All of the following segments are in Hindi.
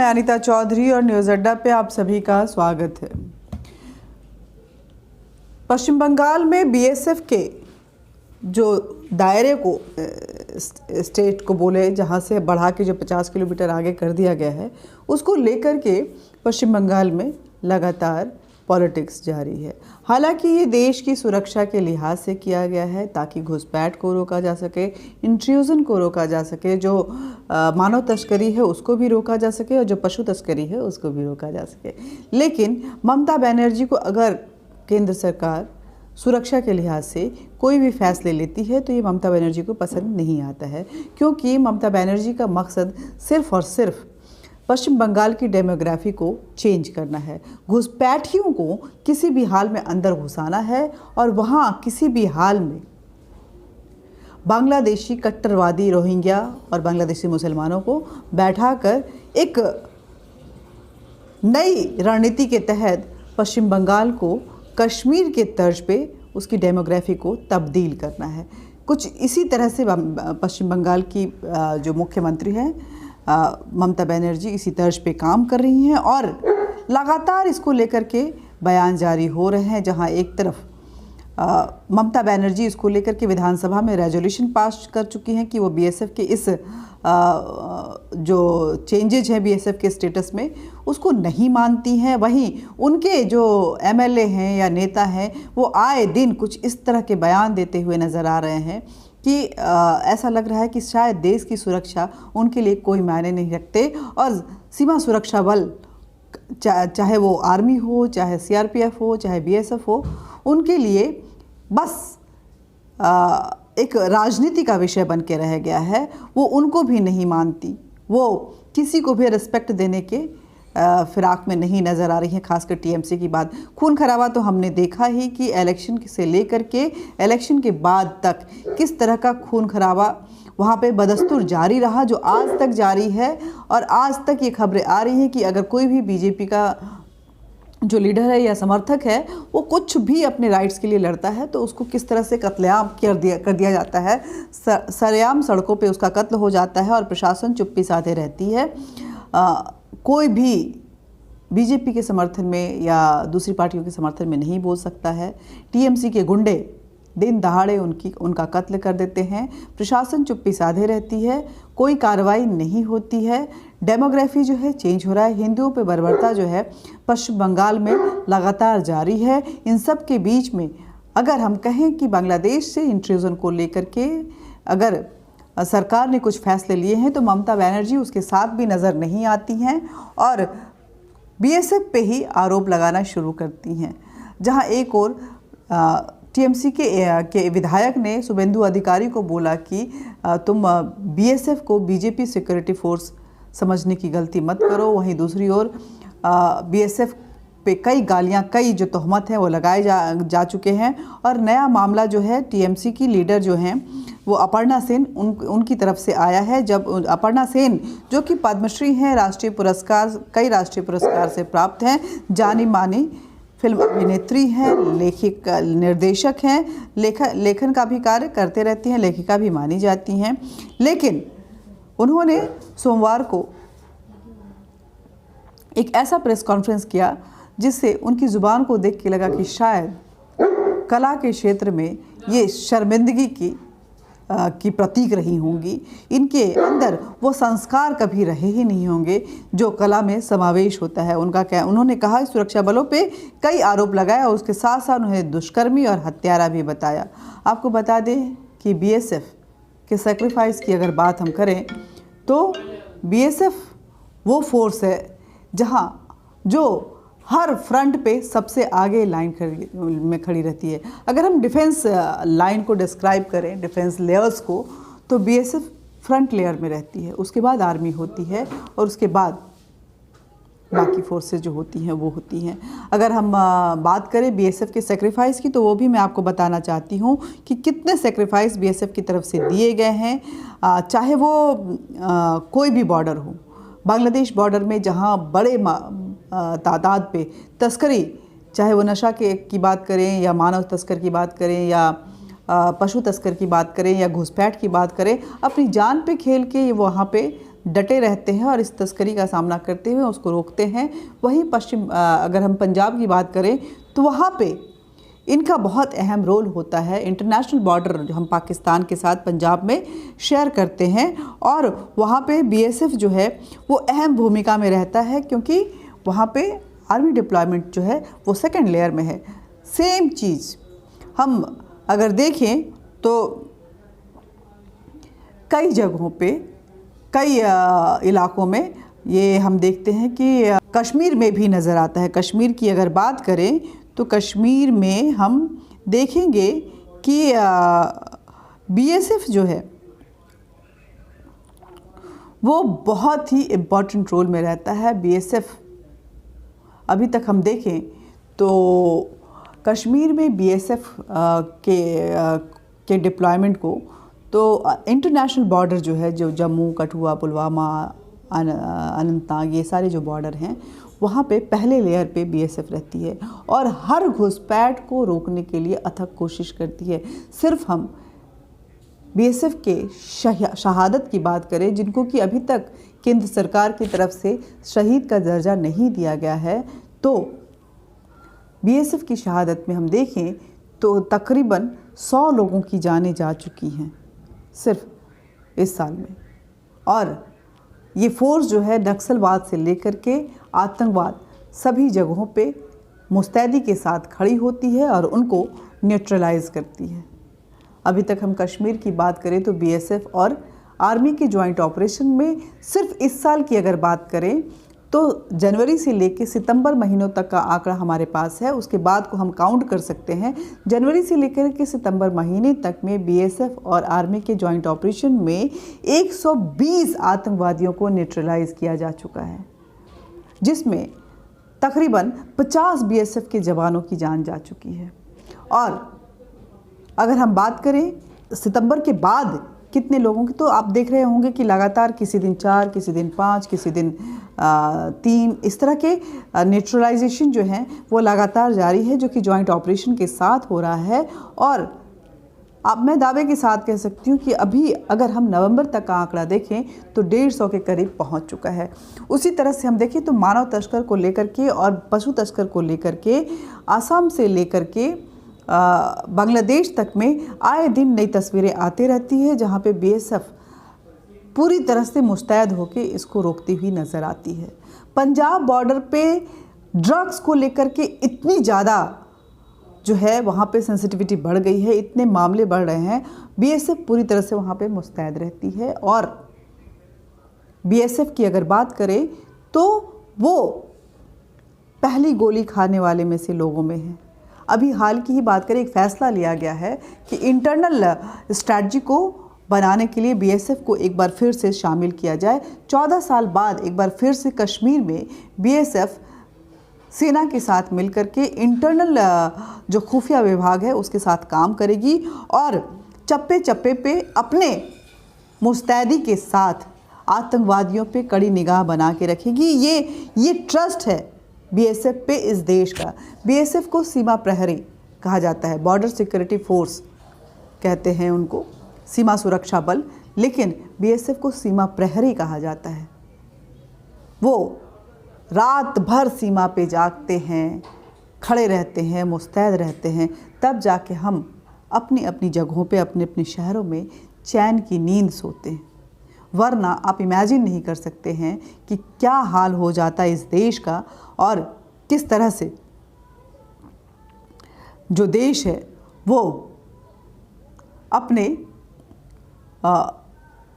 मैं अनीता चौधरी और न्यूज़ अड्डा पे आप सभी का स्वागत है। पश्चिम बंगाल में बीएसएफ के जो दायरे को स्टेट को बोले जहाँ से बढ़ा के जो 50 किलोमीटर आगे कर दिया गया है, उसको लेकर के पश्चिम बंगाल में लगातार पॉलिटिक्स जारी है। हालांकि ये देश की सुरक्षा के लिहाज से किया गया है ताकि घुसपैठ को रोका जा सके, इंट्रूजन को रोका जा सके, जो मानव तस्करी है उसको भी रोका जा सके और जो पशु तस्करी है उसको भी रोका जा सके। लेकिन ममता बनर्जी को अगर केंद्र सरकार सुरक्षा के लिहाज से कोई भी फैसले लेती है तो ये ममता बनर्जी को पसंद नहीं आता है, क्योंकि ममता बनर्जी का मकसद सिर्फ और सिर्फ पश्चिम बंगाल की डेमोग्राफी को चेंज करना है, घुसपैठियों को किसी भी हाल में अंदर घुसाना है और वहाँ किसी भी हाल में बांग्लादेशी कट्टरवादी रोहिंग्या और बांग्लादेशी मुसलमानों को बैठाकर एक नई रणनीति के तहत पश्चिम बंगाल को कश्मीर के तर्ज पे उसकी डेमोग्राफी को तब्दील करना है। कुछ इसी तरह से पश्चिम बंगाल की जो मुख्यमंत्री हैं ममता बनर्जी इसी तर्ज पे काम कर रही हैं और लगातार इसको लेकर के बयान जारी हो रहे हैं। जहां एक तरफ ममता बनर्जी इसको लेकर के विधानसभा में रेजोल्यूशन पास कर चुकी हैं कि वो बीएसएफ के इस जो चेंजेज हैं बीएसएफ के स्टेटस में उसको नहीं मानती हैं। वहीं उनके जो एमएलए हैं या नेता हैं वो आए दिन कुछ इस तरह के बयान देते हुए नज़र आ रहे हैं कि ऐसा लग रहा है कि शायद देश की सुरक्षा उनके लिए कोई मायने नहीं रखते और सीमा सुरक्षा बल चाहे वो आर्मी हो, चाहे सीआरपीएफ हो, चाहे बीएसएफ हो, उनके लिए बस एक राजनीति का विषय बन के रह गया है। वो उनको भी नहीं मानती, वो किसी को भी रिस्पेक्ट देने के फिराक में नहीं नज़र आ रही है। खासकर टीएमसी की बात, खून खराबा तो हमने देखा ही कि इलेक्शन से लेकर के इलेक्शन के बाद तक किस तरह का खून खराबा वहाँ पे बदस्तूर जारी रहा, जो आज तक जारी है। और आज तक ये खबरें आ रही हैं कि अगर कोई भी बीजेपी का जो लीडर है या समर्थक है वो कुछ भी अपने राइट्स के लिए लड़ता है तो उसको किस तरह से कत्लेआम कर दिया जाता है, सरेआम सड़कों पे उसका कत्ल हो जाता है और प्रशासन चुप्पी साधे रहती है। कोई भी बीजेपी के समर्थन में या दूसरी पार्टियों के समर्थन में नहीं बोल सकता है। टीएमसी के गुंडे दिन दहाड़े उनका कत्ल कर देते हैं, प्रशासन चुप्पी साधे रहती है, कोई कार्रवाई नहीं होती है। डेमोग्राफी जो है चेंज हो रहा है, हिंदुओं पे बर्बरता जो है पश्चिम बंगाल में लगातार जारी है। इन सब के बीच में अगर हम कहें कि बांग्लादेश से इंट्रूजन को लेकर के अगर सरकार ने कुछ फैसले लिए हैं तो ममता बनर्जी उसके साथ भी नज़र नहीं आती हैं और बीएसएफ पे ही आरोप लगाना शुरू करती हैं। जहां एक और टीएमसी के विधायक ने शुभेंदु अधिकारी को बोला कि तुम बीएसएफ को बीजेपी सिक्योरिटी फोर्स समझने की गलती मत करो। वहीं दूसरी ओर बीएसएफ पे कई गालियां, कई जो तोहमत हैं वो लगाए जा चुके हैं। और नया मामला जो है टीएमसी की लीडर जो हैं वो अपर्णा सेन उनकी तरफ से आया है। जब अपर्णा सेन जो कि पद्मश्री हैं, राष्ट्रीय पुरस्कार, कई राष्ट्रीय पुरस्कार से प्राप्त हैं, जानी मानी फिल्म अभिनेत्री हैं, लेखिका निर्देशक हैं, लेखन का भी कार्य करते रहती हैं, लेखिका भी मानी जाती हैं। लेकिन उन्होंने सोमवार को एक ऐसा प्रेस कॉन्फ्रेंस किया जिससे उनकी ज़ुबान को देख के लगा कि शायद कला के क्षेत्र में ये शर्मिंदगी की प्रतीक रही होंगी। इनके अंदर वो संस्कार कभी रहे ही नहीं होंगे जो कला में समावेश होता है। उन्होंने कहा सुरक्षा बलों पे कई आरोप लगाए और उसके साथ साथ उन्हें दुष्कर्मी और हत्यारा भी बताया। आपको बता दें कि बीएसएफ के सेक्रीफाइस की अगर बात हम करें तो बीएसएफ वो फोर्स है जहां जो हर फ्रंट पे सबसे आगे लाइन में खड़ी रहती है। अगर हम डिफेंस लाइन को डिस्क्राइब करें, डिफेंस लेयर्स को, तो बीएसएफ फ्रंट लेयर में रहती है, उसके बाद आर्मी होती है और उसके बाद बाकी फोर्सेस जो होती हैं वो होती हैं। अगर हम बात करें बीएसएफ के सेक्रीफाइस की तो वो भी मैं आपको बताना चाहती हूँ कि कितने सेक्रीफाइस बीएसएफ की तरफ से दिए गए हैं। चाहे वो कोई भी बॉर्डर हो, बांग्लादेश बॉर्डर में जहाँ बड़े तादाद पे तस्करी, चाहे वो नशा की बात करें या मानव तस्कर की बात करें या पशु तस्कर की बात करें या घुसपैठ की बात करें, अपनी जान पे खेल के ये वहाँ पे डटे रहते हैं और इस तस्करी का सामना करते हुए उसको रोकते हैं। वहीं अगर हम पंजाब की बात करें तो वहाँ पे इनका बहुत अहम रोल होता है। इंटरनेशनल बॉर्डर जो हम पाकिस्तान के साथ पंजाब में शेयर करते हैं और वहाँ पे बीएसएफ जो है वो अहम भूमिका में रहता है, क्योंकि वहाँ पे आर्मी डिप्लॉयमेंट जो है वो सेकेंड लेयर में है। सेम चीज़ हम अगर देखें तो कई जगहों पे, कई इलाकों में ये हम देखते हैं कि कश्मीर में भी नज़र आता है। कश्मीर की अगर बात करें तो कश्मीर में हम देखेंगे कि बीएसएफ जो है वो बहुत ही इम्पॉर्टेंट रोल में रहता है। बीएसएफ अभी तक हम देखें तो कश्मीर में बीएसएफ के डिप्लॉयमेंट को तो इंटरनेशनल बॉर्डर जो है, जो जम्मू, कठुआ, पुलवामा, अनंतनाग, ये सारे जो बॉर्डर हैं वहाँ पे पहले लेयर पे बीएसएफ रहती है और हर घुसपैठ को रोकने के लिए अथक कोशिश करती है। सिर्फ हम बीएसएफ के शहादत की बात करें, जिनको कि अभी तक केंद्र सरकार की तरफ से शहीद का दर्जा नहीं दिया गया है, तो बीएसएफ की शहादत में हम देखें तो तकरीबन 100 लोगों की जानें जा चुकी हैं सिर्फ इस साल में। और ये फोर्स जो है नक्सलवाद से लेकर के आतंकवाद सभी जगहों पे मुस्तैदी के साथ खड़ी होती है और उनको न्यूट्रलाइज करती है। अभी तक हम कश्मीर की बात करें तो बीएसएफ और आर्मी के जॉइंट ऑपरेशन में सिर्फ इस साल की अगर बात करें तो जनवरी से लेकर सितंबर महीनों तक का आंकड़ा हमारे पास है। उसके बाद को हम काउंट कर सकते हैं। जनवरी से लेकर के सितंबर महीने तक में बीएसएफ और आर्मी के जॉइंट ऑपरेशन में 120 आतंकवादियों को न्यूट्रलाइज किया जा चुका है, जिसमें तकरीबन 50 बीएसएफ के जवानों की जान जा चुकी है। और अगर हम बात करें सितंबर के बाद कितने लोगों की, तो आप देख रहे होंगे कि लगातार किसी दिन 4, किसी दिन 5, किसी दिन 3, इस तरह के न्यूट्रलाइजेशन जो हैं वो लगातार जारी है, जो कि जॉइंट ऑपरेशन के साथ हो रहा है। और अब मैं दावे के साथ कह सकती हूँ कि अभी अगर हम नवंबर तक का आंकड़ा देखें तो 150 के करीब पहुँच चुका है। उसी तरह से हम देखें तो मानव तस्कर को लेकर के और पशु तस्कर को लेकर के आसाम से लेकर के बांग्लादेश तक में आए दिन नई तस्वीरें आती रहती है, जहाँ पे बीएसएफ पूरी तरह से मुस्तैद होकर इसको रोकती हुई नज़र आती है। पंजाब बॉर्डर पे ड्रग्स को लेकर के इतनी ज़्यादा जो है वहाँ पे सेंसिटिविटी बढ़ गई है, इतने मामले बढ़ रहे हैं, बीएसएफ पूरी तरह से वहाँ पे मुस्तैद रहती है। और बीएसएफ की अगर बात करें तो वो पहली गोली खाने वाले में से लोगों में है। अभी हाल की ही बात करें, एक फ़ैसला लिया गया है कि इंटरनल स्ट्रैटेजी को बनाने के लिए बीएसएफ को एक बार फिर से शामिल किया जाए। 14 साल बाद एक बार फिर से कश्मीर में बीएसएफ सेना के साथ मिलकर के इंटरनल जो खुफिया विभाग है उसके साथ काम करेगी और चप्पे चप्पे पे अपने मुस्तैदी के साथ आतंकवादियों पे कड़ी निगाह बना के रखेगी। ये ट्रस्ट है बीएसएफ पे इस देश का। बीएसएफ को सीमा प्रहरी कहा जाता है, बॉर्डर सिक्योरिटी फोर्स कहते हैं उनको, सीमा सुरक्षा बल, लेकिन बीएसएफ को सीमा प्रहरी कहा जाता है। वो रात भर सीमा पे जागते हैं, खड़े रहते हैं, मुस्तैद रहते हैं, तब जाके हम अपनी अपनी जगहों पे, अपने अपने शहरों में चैन की नींद सोते हैं। वरना आप इमेजिन नहीं कर सकते हैं कि क्या हाल हो जाता है इस देश का और किस तरह से जो देश है वो अपने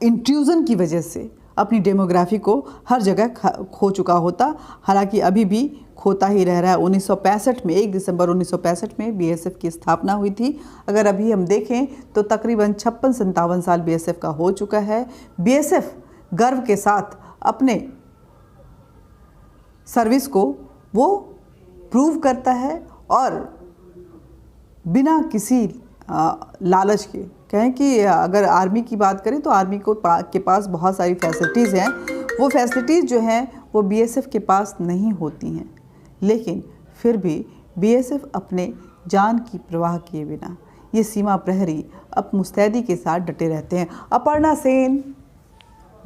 इंट्रूजन की वजह से अपनी डेमोग्राफी को हर जगह खो चुका होता। हालांकि अभी भी खोता ही रह रहा है। 1965 में 1 दिसंबर 1965 में बीएसएफ की स्थापना हुई थी। अगर अभी हम देखें तो तकरीबन 56-57 साल बीएसएफ का हो चुका है। बीएसएफ गर्व के साथ अपने सर्विस को वो प्रूव करता है और बिना किसी लालच के, कहें कि अगर आर्मी की बात करें तो आर्मी के पास बहुत सारी फैसिलिटीज़ हैं, वो फैसिलिटीज़ जो हैं वो बीएसएफ के पास नहीं होती हैं, लेकिन फिर भी बीएसएफ अपने जान की परवाह किए बिना ये सीमा प्रहरी अब मुस्तैदी के साथ डटे रहते हैं। अपर्णा सेन,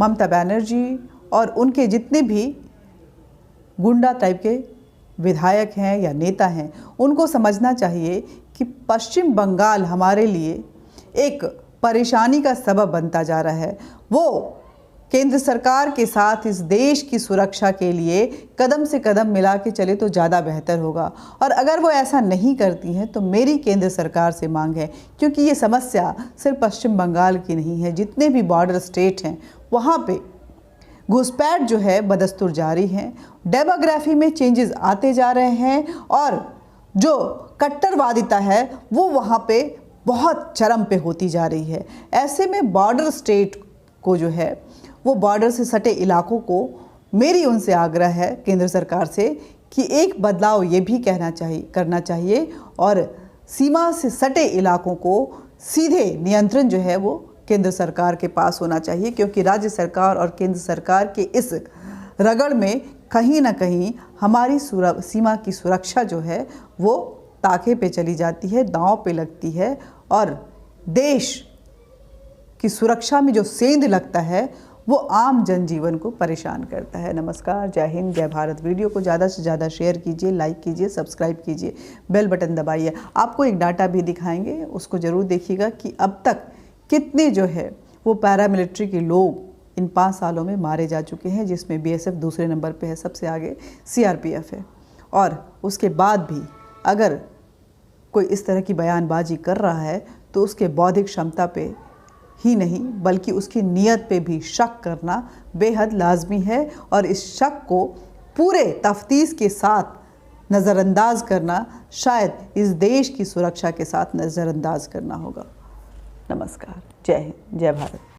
ममता बनर्जी और उनके जितने भी गुंडा टाइप के विधायक हैं या नेता हैं, उनको समझना चाहिए कि पश्चिम बंगाल हमारे लिए एक परेशानी का सबब बनता जा रहा है। वो केंद्र सरकार के साथ इस देश की सुरक्षा के लिए कदम से कदम मिला के चले तो ज़्यादा बेहतर होगा। और अगर वो ऐसा नहीं करती हैं तो मेरी केंद्र सरकार से मांग है, क्योंकि ये समस्या सिर्फ पश्चिम बंगाल की नहीं है, जितने भी बॉर्डर स्टेट हैं वहाँ पे घुसपैठ जो है बदस्तूर जारी है, डेमोग्राफी में चेंजेस आते जा रहे हैं और जो कट्टरवादिता है वो वहाँ पे बहुत चरम पे होती जा रही है। ऐसे में बॉर्डर स्टेट को जो है वो बॉर्डर से सटे इलाकों को मेरी उनसे आग्रह है केंद्र सरकार से कि एक बदलाव ये भी करना चाहिए और सीमा से सटे इलाकों को सीधे नियंत्रण जो है वो केंद्र सरकार के पास होना चाहिए, क्योंकि राज्य सरकार और केंद्र सरकार के इस रगड़ में कहीं ना कहीं हमारी सीमा की सुरक्षा जो है वो ताके पे चली जाती है, दांव पे लगती है और देश की सुरक्षा में जो सेंध लगता है वो आम जनजीवन को परेशान करता है। नमस्कार, जय हिंद, जय भारत। वीडियो को ज़्यादा से ज़्यादा शेयर कीजिए, लाइक कीजिए, सब्सक्राइब कीजिए, बेल बटन दबाइए। आपको एक डाटा भी दिखाएंगे, उसको ज़रूर देखिएगा कि अब तक कितने जो है वो पैरामिलिट्री के लोग इन 5 सालों में मारे जा चुके हैं, जिसमें बीएसएफ दूसरे नंबर पे है, सबसे आगे सीआरपीएफ है। और उसके बाद भी अगर कोई इस तरह की बयानबाजी कर रहा है तो उसके बौद्धिक क्षमता पे ही नहीं बल्कि उसकी नीयत पे भी शक करना बेहद लाजमी है और इस शक को पूरे तफ्तीश के साथ नज़रअंदाज करना शायद इस देश की सुरक्षा के साथ नज़रअंदाज करना होगा। नमस्कार, जय हिंद, जय भारत।